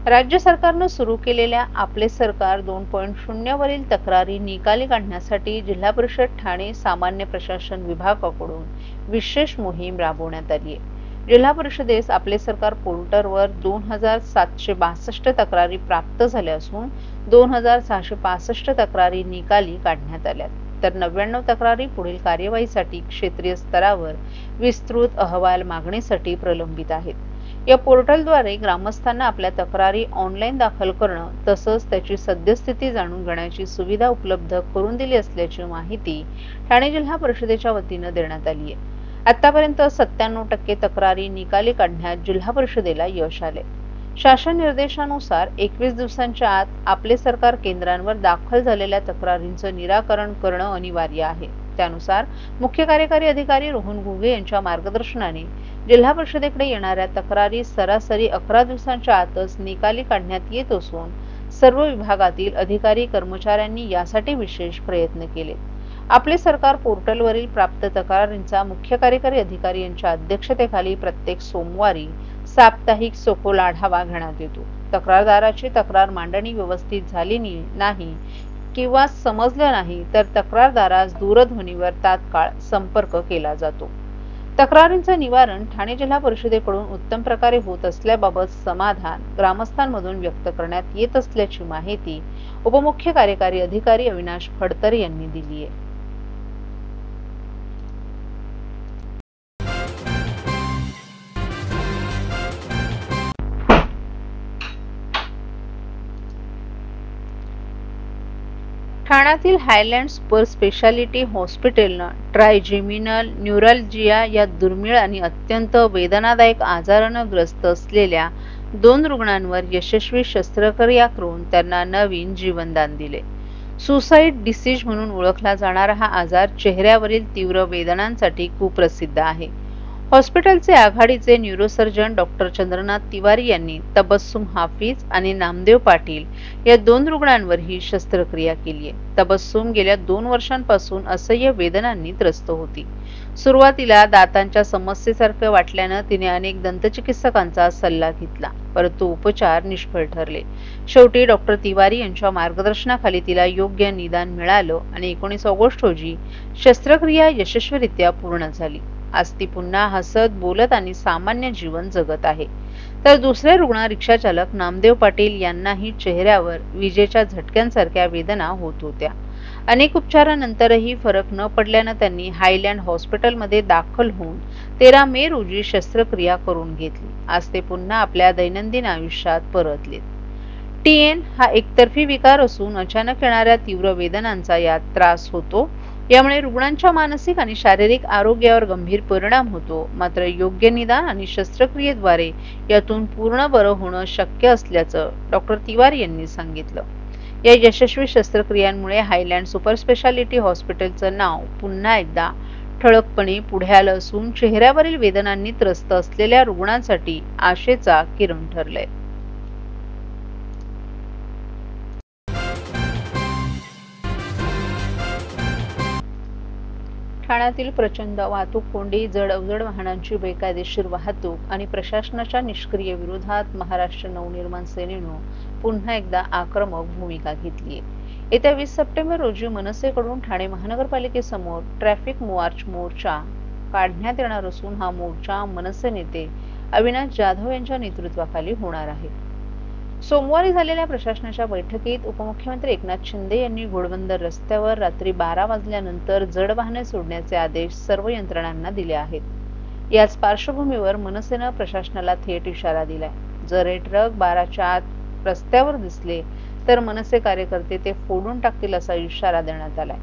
राज्य सरकारनं सुरू केलेल्या आपले सरकार 2.0 वरील तक्रारी निकाली काढण्यासाठी जिल्हा परिषद ठाणे सामान्य प्रशासन विभागाकडून विशेष मोहीम राबवण्यात आली आहे। जिल्हा परिषदेस आपले सरकार पोर्टलवर 2762 तक्रारी प्राप्त झाल्या असून 2665 तक्रारी निकाली काढण्यात आल्या, तर 99 तक्रारी पुढील कार्यवाहीसाठी क्षेत्रीय स्तरावर विस्तृत अहवाल मागणीसाठी प्रलंबित आहेत। या पोर्टलद्वारे ग्रामस्थांना आपल्या तक्रारी ऑनलाईन दाखल करणं तसंच त्याची सद्यस्थिती जाणून घेण्याची सुविधा उपलब्ध करून दिली असल्याची माहिती ठाणे जिल्हा परिषदेच्या वतीनं देण्यात आली आहे। आतापर्यंत 97% तक्रारी निकाली काढण्यात जिल्हा परिषदेला यश आले। शासन निर्देशानुसार 21 दिवसांच्या आत आपले सरकार केंद्रांवर दाखल झालेल्या तक्रारींचं निराकरण करणं अनिवार्य आहे। त्यानुसार मुख्य कार्यकारी अधिकारी रोहन घुगे यांच्या मार्गदर्शनाने जिल्हा परिषदेकडे येणाऱ्या तक्रारी सरासरी 11 दिवसांच्या आतच निकाली काढण्यात येत असून सर्व विभागातील अधिकारी कर्मचाऱ्यांनी यासाठी विशेष प्रयत्न केले। आपले सरकार पोर्टलवरील प्राप्त तक्रारींचा मुख्य कार्यकारी अधिकारी यांच्या अध्यक्षतेखाली प्रत्येक सोमवारी साप्ताहिक सखोल आढावा घेण्यात येतो। तक्रारदाराची तक्रार मांडणी व्यवस्थित झाली नाही किंवा समजलं नाही तर तक्रारदारास दूरध्वनीवर तात्काळ संपर्क केला जातो। तक्रारींचं निवारण ठाणे जिल्हा परिषदेकडून उत्तम प्रकारे होत असल्याबाबत समाधान ग्रामस्थांमधून व्यक्त करण्यात येत असल्याची माहिती उपमुख्य कार्यकारी अधिकारी अविनाश फडतर यांनी दिली आहे। ठाण्यातील हायलँड सुपर स्पेशालिटी हॉस्पिटलनं ट्रायजेमिनल न्यूरॅल्जिया या दुर्मिळ आणि अत्यंत वेदनादायक आजारानं ग्रस्त असलेल्या 2 रुग्णांवर यशस्वी शस्त्रक्रिया करून त्यांना नवीन जीवनदान दिले। सुसाईड डिसीज म्हणून ओळखला जाणारा हा आजार चेहऱ्यावरील तीव्र वेदनांसाठी कुप्रसिद्ध आहे। हॉस्पिटलचे आघाडीचे न्यूरोसर्जन डॉक्टर चंद्रनाथ तिवारी यांनी तबस्सुम हाफिज आणि नामदेव पाटील या 2 रुग्णांवर ही शस्त्रक्रिया केली आहे। तबस्सुम गेल्या 2 वर्षांपासून असह्य वेदनांनी त्रस्त होती। सुरुवातीला दातांच्या समस्येसारखे वाटल्यानं तिने अनेक दंतचिकित्सकांचा सल्ला घेतला, परंतु उपचार निष्फळ ठरले। शेवटी डॉक्टर तिवारी यांच्या मार्गदर्शनाखाली तिला योग्य निदान मिळालं आणि 19 ऑगस्ट रोजी शस्त्रक्रिया यशस्वीरित्या पूर्ण झाली। आज ती पुन्हा हसत बोलत आणि सामान्य जीवन जगत आहे। तर दुसरे रुग्ण रिक्षाचालक नामदेव पाटील यांनाही चेहऱ्यावर विजेच्या झटक्यांसारख्या वेदना होत होत्या। अनेक उपचारानंतरही फरक न पडल्यानं त्यांनी हायलँड हॉस्पिटलमध्ये दाखल होऊन 13 मे रोजी शस्त्रक्रिया करून घेतली। आज ते पुन्हा आपल्या दैनंदिन आयुष्यात परतलेत। TN हा एकतर्फी विकार असून अचानक येणाऱ्या तीव्र वेदनांचा यात त्रास होतो। यामुळे रुग्णांच्या मानसिक आणि शारीरिक आरोग्यावर गंभीर परिणाम होतो। मात्र योग्य निदान आणि शस्त्रक्रियेद्वारे यातून पूर्ण बरं होणं शक्य असल्याचं डॉक्टर तिवारी यांनी सांगितलं। या यशस्वी शस्त्रक्रियांमुळे हायलँड सुपर स्पेशालिटी हॉस्पिटलचं नाव पुन्हा एकदा ठळकपणे पुढे आलं असून चेहऱ्यावरील वेदनांनी त्रस्त असलेल्या रुग्णांसाठी आशेचा किरण ठरलंय। ठाण्यातील प्रचंड वाहतूक कोंडी, जड अवजड वाहनांची बेकायदेशीर वाहतूक आणि प्रशासनाच्या निष्क्रिय विरोधात महाराष्ट्र नवनिर्माण सेनेनं पुन्हा एकदा आक्रमक भूमिका घेतली आहे। येत्या 20 सप्टेंबर रोजी मनसेकडून ठाणे महानगरपालिकेसमोर ट्रॅफिक मार्च मोर्चा काढण्यात येणार असून हा मोर्चा मनसे नेते अविनाश जाधव यांच्या नेतृत्वाखाली होणार आहे। सोमवारी झालेल्या प्रशासनाच्या बैठकीत उपमुख्यमंत्री एकनाथ शिंदे यांनी घोडबंदर रस्त्यावर रात्री 12 वाजल्यानंतर जड वाहने सोडण्याचे आदेश सर्व यंत्रणांना दिले आहेत। याच पार्श्वभूमीवर मनसेनं प्रशासनाला थेट इशारा दिलाय। जर हे ट्रक 12च्या आत रस्त्यावर दिसले तर मनसे कार्यकर्ते ते फोडून टाकतील असा इशारा देण्यात आलाय।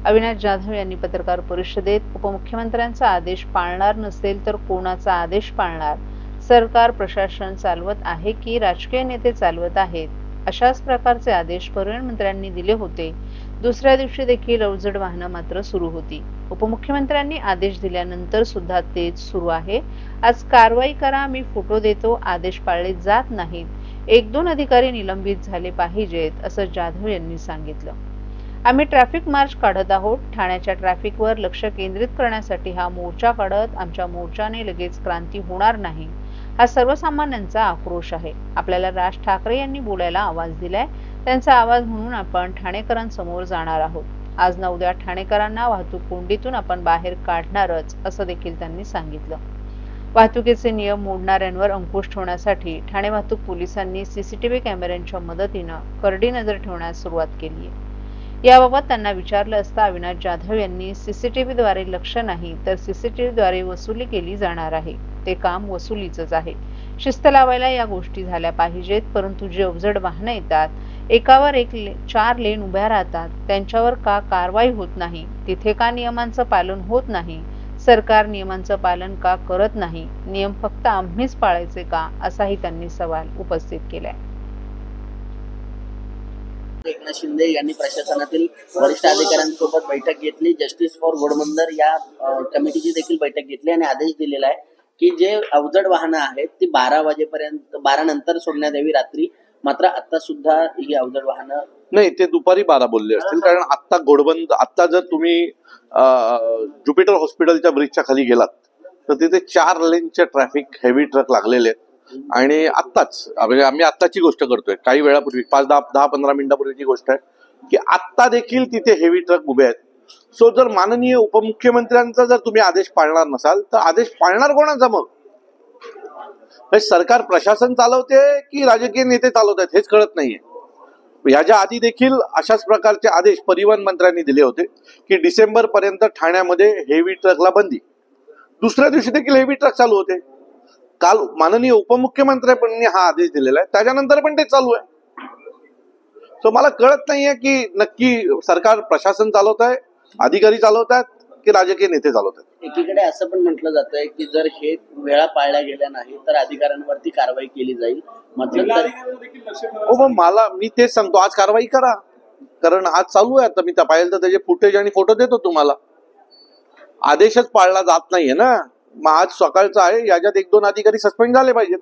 अविनाश जाधव यांनी पत्रकार परिषदेत उपमुख्यमंत्र्यांचा आदेश पाळणार नसेल तर कोणाचा आदेश पाळणार? सरकार प्रशासन चालवत आहे की राजकीय नेते चालवत आहेत? अशाच प्रकारचे आदेश परिवहन मंत्र्यांनी दिले होते। दुसऱ्या दिवशी देखील अवजड वाहनं मात्र सुरू होती। उपमुख्यमंत्र्यांनी आदेश दिल्यानंतर सुद्धा तेच सुरू आहे। आज कारवाई करा, मी फोटो देतो, आदेश पाळले जात नाहीत, 1-2 अधिकारी निलंबित झाले पाहिजेत असं जाधव यांनी सांगितलं। आम्ही ट्रॅफिक मार्च काढत आहोत। ठाण्याच्या ट्रॅफिकवर लक्ष केंद्रित करण्यासाठी हा मोर्चा काढत आमच्या मोर्चाने लगेच क्रांती होणार नाही। हा सर्वसामान्यांचा आक्रोश आहे. आपल्याला राज ठाकरे यांनी बोलायला आवाज दिलाय, त्यांचा आवाज म्हणून आपण ठाणेकरांसमोर जाणार आहोत. आज ना उद्या ठाणेकरांना वाहतूक कोंडीतून आपण बाहेर काढणारच, असं देखील त्यांनी सांगितलं. वाहतुकीचे नियम मोडणाऱ्यांवर अंकुश ठेवण्यासाठी ठाणे वाहतूक पोलिसांनी सीसीटीव्ही कॅमेऱ्यांच्या मदतीनं करडी नजर ठेवण्यास सुरुवात केली आहे. याबाबत त्यांना विचारलं असता अविनाश जाधव यांनी सीसीटीव्हीद्वारे लक्ष नाही तर सीसीटीव्हीद्वारे वसुली केली जाणार आहे. ते काम वसुलीचंच आहे. शिस्त लावायला या गोष्टी झाल्या पाहिजेत, परंतु जे अवजड वाहनं येतात, एकावर एक 4 लेन उभ्या राहतात, त्यांच्यावर का कारवाई होत नाही? तिथे का नियमांचं पालन होत नाही? सरकार नियमांचं पालन का करत नाही? नियम फक्त आम्हीच पाळायचे का, असाही त्यांनी सवाल उपस्थित केलाय. एकनाथ शिंदे यांनी प्रशासनातील वरिष्ठ अधिकाऱ्यांसोबत बैठक घेतली. जस्टिस फॉर घोडबंदर या कमिटीची देखील बैठक घेतली आणि आदेश दिलेला आहे की जे अवजड वाहनं आहेत ती 12 वाजेपर्यंत 12 नंतर सोडण्यात यावी रात्री. मात्र आता सुद्धा ही अवजड वाहनं नाही, ते दुपारी 12 बोलले असतील, कारण आता जर तुम्ही ज्युपिटर हॉस्पिटलच्या ब्रिजच्या खाली गेलात तर तिथे 4 लेनचे ट्रॅफिक हेवी ट्रक लागलेले आहेत. आणि आत्ताच म्हणजे आम्ही आत्ताची गोष्ट करतोय, काही वेळापूर्वी 5-10-15 मिनिटापूर्वीची गोष्ट आहे की आत्ता देखील तिथे हेवी ट्रक उभे आहेत. सो जर माननीय उपमुख्यमंत्र्यांचा जर तुम्ही आदेश पाळणार नसाल तर आदेश पाळणार कोणाचा मग? सरकार प्रशासन चालवते की राजकीय नेते चालवत आहेत हेच कळत नाहीये. याच्या आधी देखील अशाच प्रकारचे आदेश परिवहन मंत्र्यांनी दिले होते की डिसेंबर पर्यंत ठाण्यामध्ये हेवी ट्रकला बंदी. दुसऱ्या दिवशी देखील हेवी ट्रक चालू होते. काल माननीय उपमुख्यमंत्र्यांनी हा आदेश दिलेला आहे, त्याच्यानंतर पण ते चालू आहे. सो मला कळत नाहीये की नक्की सरकार प्रशासन चालवत आहे, अधिकारी चालवत आहेत की राजकीय नेते चालवत आहेत. एकीकडे असं पण म्हटलं जात आहे की जर हे वेळा पाळल्या गेल्या नाही तर अधिकाऱ्यांवरती कारवाई केली जाईल. मी तेच सांगतो, आज कारवाई करा, कारण आज चालू आहे. आता मी पाहिलं तर त्याचे फुटेज आणि फोटो देतो तुम्हाला. आदेशच पाळला जात नाहीये ना, मग आज सकाळचा आहे, याच्यात 1-2 अधिकारी सस्पेंड झाले पाहिजेत.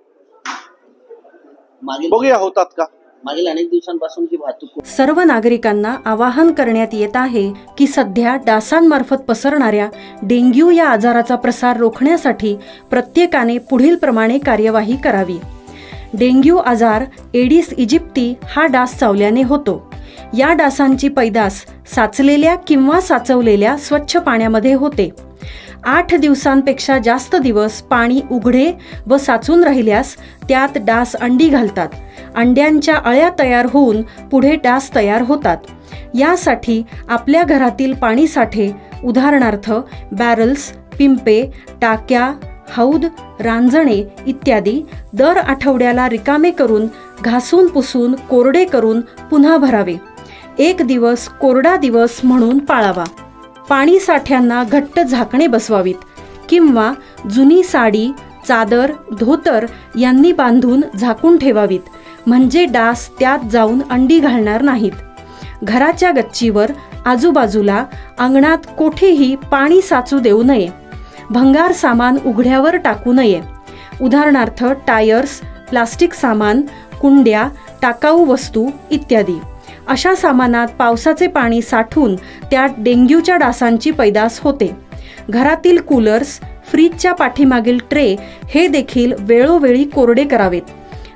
बघूया होतात का. मागील अनेक दिवसांपासून ही वाहतूक. सर्व नागरिकांना आवाहन करण्यात येत आहे की सध्या डासांमार्फत पसरणाऱ्या डेंग्यू या आजाराचा प्रसार रोखण्यासाठी प्रत्येकाने पुढील प्रमाणे कार्यवाही करावी. डेंग्यू आजार एडिस इजिप्ती हा डास चावल्याने होतो. या डासांची पैदास साचलेल्या किंवा साचवलेल्या स्वच्छ पाण्यामध्ये होते. 8 दिवसांपेक्षा जास्त दिवस पाणी उघडे व साचून राहिल्यास त्यात डास अंडी घालतात. अंड्यांच्या अळ्या तयार होऊन पुढे डास तयार होतात. यासाठी आपल्या घरातील पाणी साठे, उदाहरणार्थ बॅरल्स, पिंपे, टाक्या, हौद, रांजणे इत्यादी दर आठवड्याला रिकामे करून घासून पुसून कोरडे करून पुन्हा भरावे. 1 दिवस कोरडा दिवस म्हणून पाळावा. पाणी साठ्यांना घट्ट झाकणे बसवावीत किंवा जुनी साडी, चादर, धोतर यांनी बांधून झाकून ठेवावीत, म्हणजे डास त्यात जाऊन अंडी घालणार नाहीत. घराच्या गच्चीवर, आजूबाजूला, अंगणात कोठेही पाणी साचू देऊ नये. भंगार सामान उघड्यावर टाकू नये, उदाहरणार्थ टायर्स, प्लास्टिक सामान, कुंड्या, टाकाऊ वस्तू इत्यादी. अशा सामानात पावसाचे पाणी साठून त्यात डेंग्यूच्या डासांची पैदास होते. घरातील कूलर्स, फ्रीजच्या पाठीमागील ट्रे हे देखील वेळोवेळी कोरडे करावेत.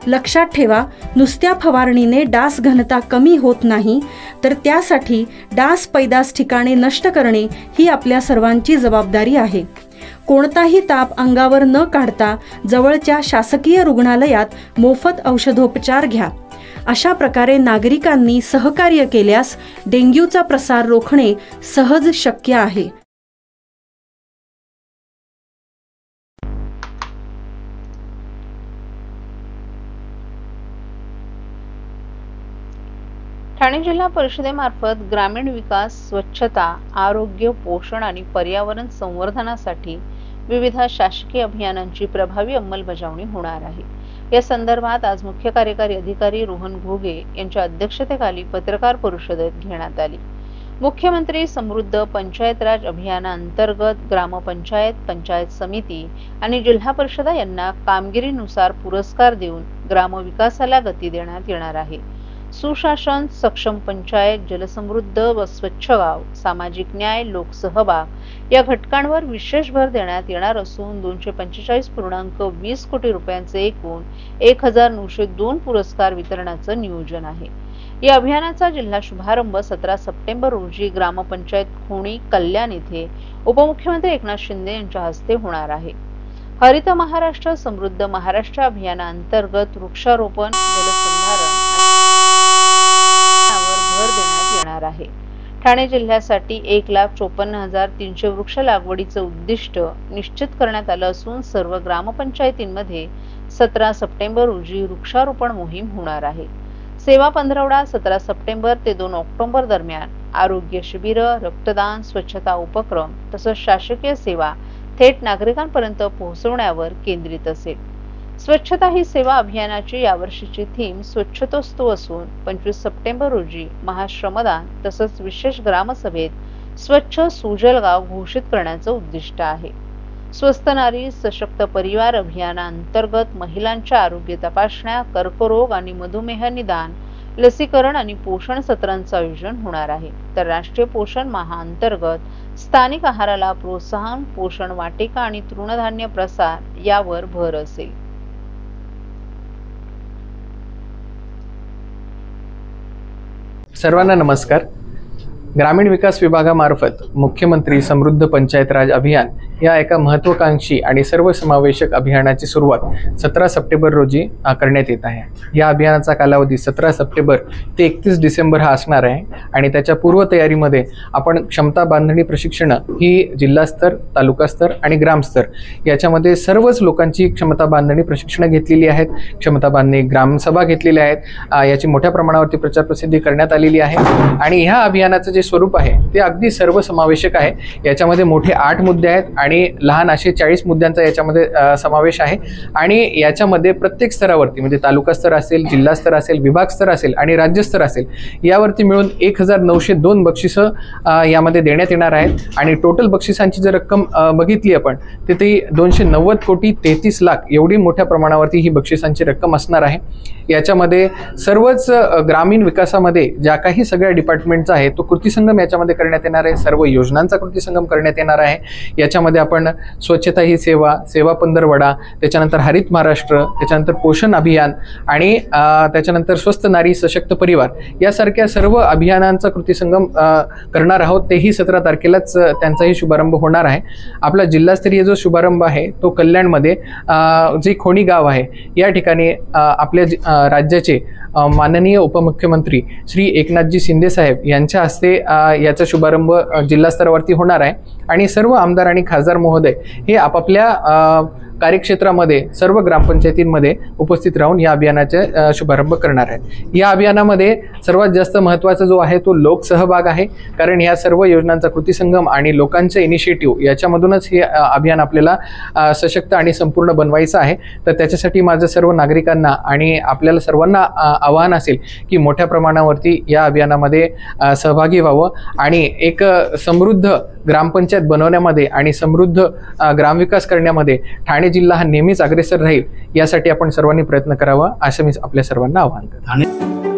लक्षात ठेवा, नुसत्या फवारणीने डास घनता कमी होत नाही, तर त्यासाठी डास पैदास ठिकाणे नष्ट करणे ही आपल्या सर्वांची जबाबदारी आहे. कोणताही ताप अंगावर न काढता जवळच्या शासकीय रुग्णालयात मोफत औषधोपचार घ्या. अशा प्रकारे नागरिकांनी सहकार्य केल्यास डेंग्यूचा प्रसार रोखणे सहज शक्य आहे. ठाणे जिल्हा परिषदेमार्फत ग्रामीण विकास, स्वच्छता, आरोग्य, पोषण आणि पर्यावरण संवर्धनासाठी विविध शासकीय अभियानांची प्रभावी अंमलबजावणी होणार आहे. या संदर्भात आज मुख्य कार्यकारी अधिकारी रोहन घोगे यांच्या अध्यक्षतेखाली पत्रकार परिषदेत घेण्यात आली. मुख्यमंत्री समृद्ध पंचायत राज अभियानाअंतर्गत ग्रामपंचायत, पंचायत समिती आणि जिल्हा परिषदा यांना कामगिरीनुसार पुरस्कार देऊन ग्रामविकासाला गती देण्यात येणार आहे. सुशासन, सक्षम पंचायत, जलसमृद्ध व स्वच्छ गाव, सामाजिक न्याय, लोकसहभाग या घटकांवर विशेष भर देण्यात येणार असून 245.20 कोटी रुपयांचे एकूण 1902 पुरस्कार वितरणाचं नियोजन आहे। या अभियानाचा जिल्हा शुभारंभ 17 सप्टेंबर रोजी ग्रामपंचायत खोणी कल्याण येथे उपमुख्यमंत्री एकनाथ शिंदे यांच्या हस्ते होणार आहे। हरित महाराष्ट्र समृद्ध महाराष्ट्र अभियानाअंतर्गत वृक्षारोपण, जलसंधारण भर देण्यात येणार आहे। ठाणे जिल्ह्यासाठी 1,54,300 वृक्ष लागवडीचं उद्दिष्ट निश्चित करण्यात आलं असून सर्व ग्रामपंचायतींमध्ये 17 सप्टेंबर रोजी वृक्षारोपण मोहीम होणार आहे। सेवा पंधरवडा 17 सप्टेंबर ते 2 ऑक्टोबर दरम्यान आरोग्य शिबिर, रक्तदान, स्वच्छता उपक्रम तसंच शासकीय सेवा थेट नागरिकांपर्यंत पोहोचवण्यावर केंद्रित असेल। स्वच्छता ही सेवा अभियानाची यावर्षीची थीम स्वच्छतोस्तु असून 25 सप्टेंबर रोजी महाश्रमदान तसंच विशेष ग्रामसभेत स्वच्छ सुजल गाव घोषित करण्याचं उद्दिष्ट आहे। स्वस्थ नारी सशक्त परिवार अभियानाअंतर्गत महिलांच्या आरोग्य तपासण्या, कर्करोग आणि मधुमेह निदान, लसीकरण आणि पोषण सत्रांचं आयोजन होणार आहे। तर राष्ट्रीय पोषण माह अंतर्गत स्थानिक आहाराला प्रोत्साहन, पोषण वाटिका आणि तृणधान्य प्रसार यावर भर असेल। सर्वांना नमस्कार। ग्रामीण विकास विभागामार्फत मुख्यमंत्री समृद्ध पंचायत राज अभियान या एका महत्त्वाकांक्षी आणि सर्वसमावेशक अभियानाची सुरुवात 17 सप्टेंबर रोजी करण्यात येत आहे। या अभियानाचा कालावधी 17 सप्टेंबर ते 31 डिसेंबर हा असणार आहे आणि त्याच्या पूर्वतयारीमध्ये आपण क्षमता बांधणी प्रशिक्षण ही जिल्हास्तर, तालुकास्तर आणि ग्रामस्तर याच्यामध्ये सर्वच लोकांची क्षमता बांधणी प्रशिक्षण घेतलेली आहेत। क्षमता बांधणी ग्रामसभा घेतलेल्या आहेत। याची मोठ्या प्रमाणावरती प्रचार प्रसिद्धी करण्यात आलेली आहे आणि ह्या अभियानाचं जे स्वरूप आहे ते अगदी सर्वसमावेशक आहे। याच्यामध्ये मोठे 8 मुद्दे आहेत आणि लहान असे 40 मुद्द्यांचा याच्यामध्ये समावेश आहे आणि याच्यामध्ये प्रत्येक स्तरावरती म्हणजे तालुका स्तर असेल, जिल्हा स्तर असेल, विभाग स्तर असेल आणि राज्यस्तर असेल यावरती मिळून 1902 बक्षिसं यामध्ये देण्यात येणार आहेत आणि टोटल बक्षिसांची जर रक्कम बघितली आपण तर ती 290 कोटी 33 लाख एवढी मोठ्या प्रमाणावरती ही बक्षिसांची रक्कम असणार आहे। याच्यामध्ये सर्वच ग्रामीण विकासामध्ये ज्या काही सगळ्या डिपार्टमेंटचा आहे तो कृतीसंगम याच्यामध्ये करण्यात येणार आहे। सर्व योजनांचा कृतीसंगम करण्यात येणार आहे। याच्यामध्ये आपण स्वच्छता ही सेवा, सेवा पंधरवडा, त्याच्यानंतर हरित महाराष्ट्र, त्याच्यानंतर पोषण अभियान आणि त्याच्यानंतर स्वस्थ नारी सशक्त परिवार यासारख्या सर्व अभियानांचा कृतीसंगम करणार आहोत। तेही 17 तारखेलाच त्यांचाही शुभारंभ होणार आहे। आपला जिल्हास्तरीय जो शुभारंभ आहे तो कल्याणमध्ये जे खोणी गाव आहे या ठिकाणी आपल्या राज्याचे माननीय उपमुख्यमंत्री श्री एकनाथजी शिंदे साहेब यांच्या हस्ते याचा शुभारंभ जिल्हा स्तरावरती होणार आहे आणि सर्व आमदार आणि खासदार महोदय हे आपापल्या कार्यक्षेत्रामध्ये सर्व ग्रामपंचायतींमध्ये उपस्थित राहून या अभियानाचे शुभारंभ करणार आहेत। या अभियानामध्ये सर्वात जास्त महत्त्वाचा जो आहे तो लोकसहभाग आहे, कारण या सर्व योजनांचा कृतीसंगम आणि लोकांचे इनिशिएटिव्ह याच्यामधूनच हे अभियान आपल्याला सशक्त आणि संपूर्ण बनवायचं आहे। तर त्याच्यासाठी माझं सर्व नागरिकांना आणि आपल्याला सर्वांना आवाहन असेल की मोठ्या प्रमाणावरती या अभियानामध्ये सहभागी व्हावं आणि एक समृद्ध ग्रामपंचायत बनवण्यामध्ये आणि समृद्ध ग्रामविकास करण्यामध्ये ठाणे जिल्हा हा नेहमीच अग्रेसर राहील यासाठी आपण सर्वांनी प्रयत्न करावा असं मी आपल्या सर्वांना आवाहन करतो।